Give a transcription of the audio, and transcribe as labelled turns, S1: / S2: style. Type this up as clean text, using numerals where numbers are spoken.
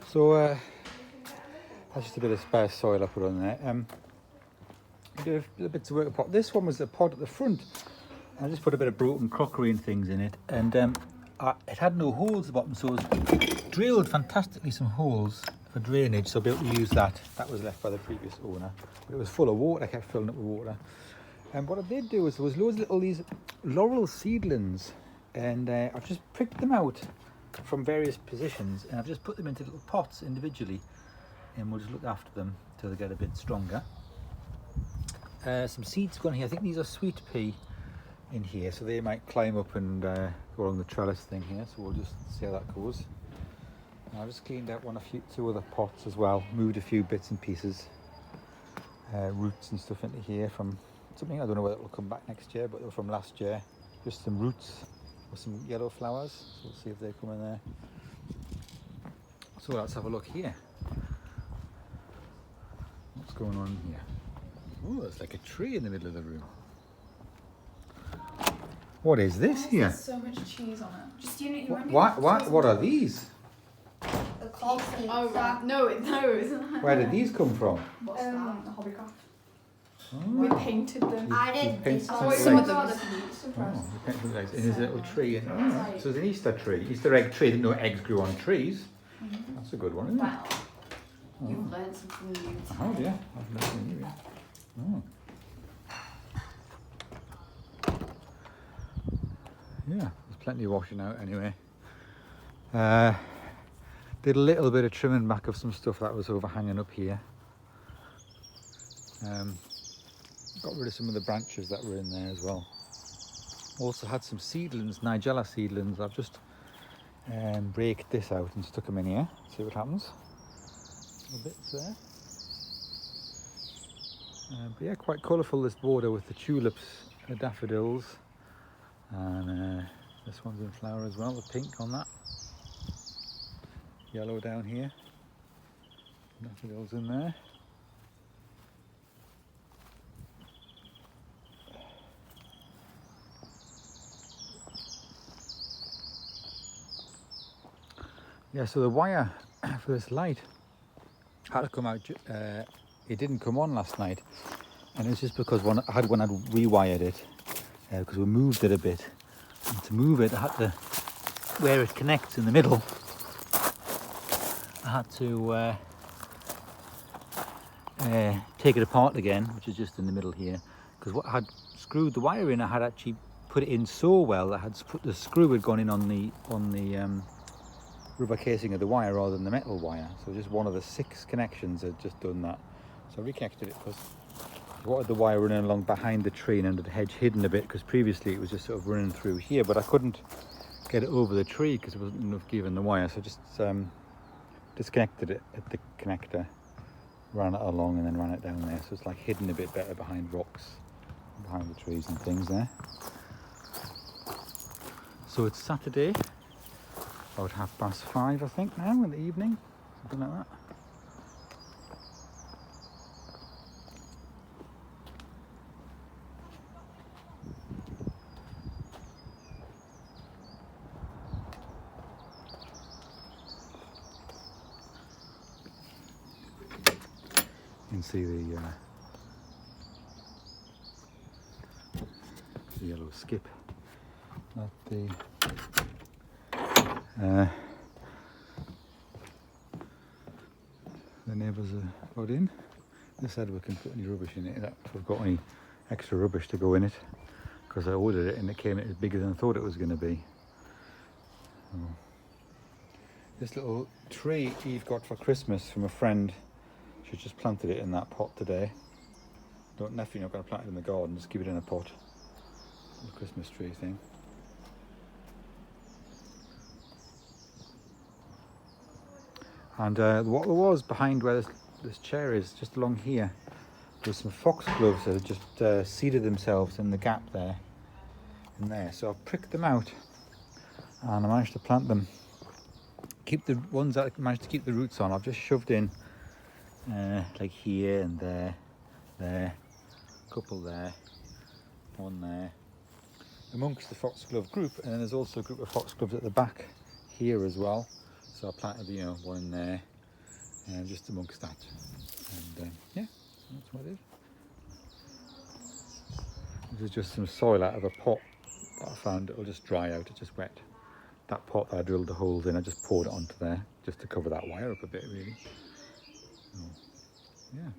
S1: So that's just a bit of spare soil I put on there. A little bit to work a pot. This one was a pot at the front. I just put a bit of broken crockery and things in it, and it had no holes at the bottom, so it drilled fantastically some holes for drainage, so I'll be able to use that. That was left by the previous owner, but it was full of water. I kept filling it with water. And what I did do is there was loads of little these laurel seedlings, and I've just pricked them out from various positions, and I've just put them into little pots individually, and we'll just look after them till they get a bit stronger. Some seeds gone here. I think these are sweet pea in here, so they might climb up and go along the trellis thing here, so we'll just see how that goes. I just cleaned out two other pots as well, moved a few bits and pieces, roots and stuff into here from something, I don't know whether it will come back next year, but they were from last year. Just some roots with some yellow flowers, so we'll see if they come in there. So let's have a look here. What's going on here? Oh, it's like a tree in the middle of the room. What is this here?
S2: There's so much cheese on it. Just
S1: What are these?
S2: The coffee. Oh right. No, those.
S1: Where did these come from?
S2: What's that? The hobbycraft.
S1: Oh.
S2: We painted them.
S3: I did this.
S2: Some of them.
S1: Oh, you painted some legs. And there's a little tree. So it's an Easter tree. Easter egg tree. I didn't know eggs grew on trees. That's a good one, isn't it?
S3: Wow. You've learned something new.
S1: Oh yeah, I've learned something new. Oh. Yeah, there's plenty of washing out anyway. Did a little bit of trimming back of some stuff that was overhanging up here. Got rid of some of the branches that were in there as well. Also had some seedlings, Nigella seedlings. I've just raked this out and stuck them in here. See what happens. A bit there. But yeah, quite colourful, this border with the tulips, the daffodils, and this one's in flower as well, the pink on that. Yellow down here, daffodils in there. Yeah, so the wire for this light had to come out. It didn't come on last night, and it's just because when I'd rewired it, because we moved it a bit, and to move it I had to, where it connects in the middle, I had to take it apart again, which is just in the middle here, because what I had screwed the wire in, I had actually put it in so well, I had put the screw had gone in on the rubber casing of the wire rather than the metal wire, so just one of the 6 connections had just done that. So I reconnected it because I wanted the wire running along behind the tree and under the hedge, hidden a bit, because previously it was just sort of running through here, but I couldn't get it over the tree because there wasn't enough give in the wire, so I just disconnected it at the connector, ran it along and then ran it down there, so it's like hidden a bit better behind rocks, behind the trees and things there. So it's Saturday, about 5:30 I think now in the evening, something like that. You can see the yellow skip at the neighbours are put in. They said we can put any rubbish in it, if we've got any extra rubbish to go in it, because I ordered it and it came in bigger than I thought it was going to be. So, this little tree Eve got for Christmas from a friend, she just planted it in that pot today. Definitely not going to plant it in the garden, just keep it in a pot. The Christmas tree thing. And what there was behind where this chair is, just along here, there's some foxgloves that had just seeded themselves in the gap there, in there. So I've pricked them out, and I managed to plant them. Keep the ones that I managed to keep the roots on, I've just shoved in, like here and there, a couple there, one there, amongst the foxglove group, and then there's also a group of foxgloves at the back here as well. So I planted, one in there, just amongst that. And yeah, that's what it is. This is just some soil out of a pot that I found. It'll just dry out, it's just wet. That pot that I drilled the holes in, I just poured it onto there just to cover that wire up a bit really. So, yeah.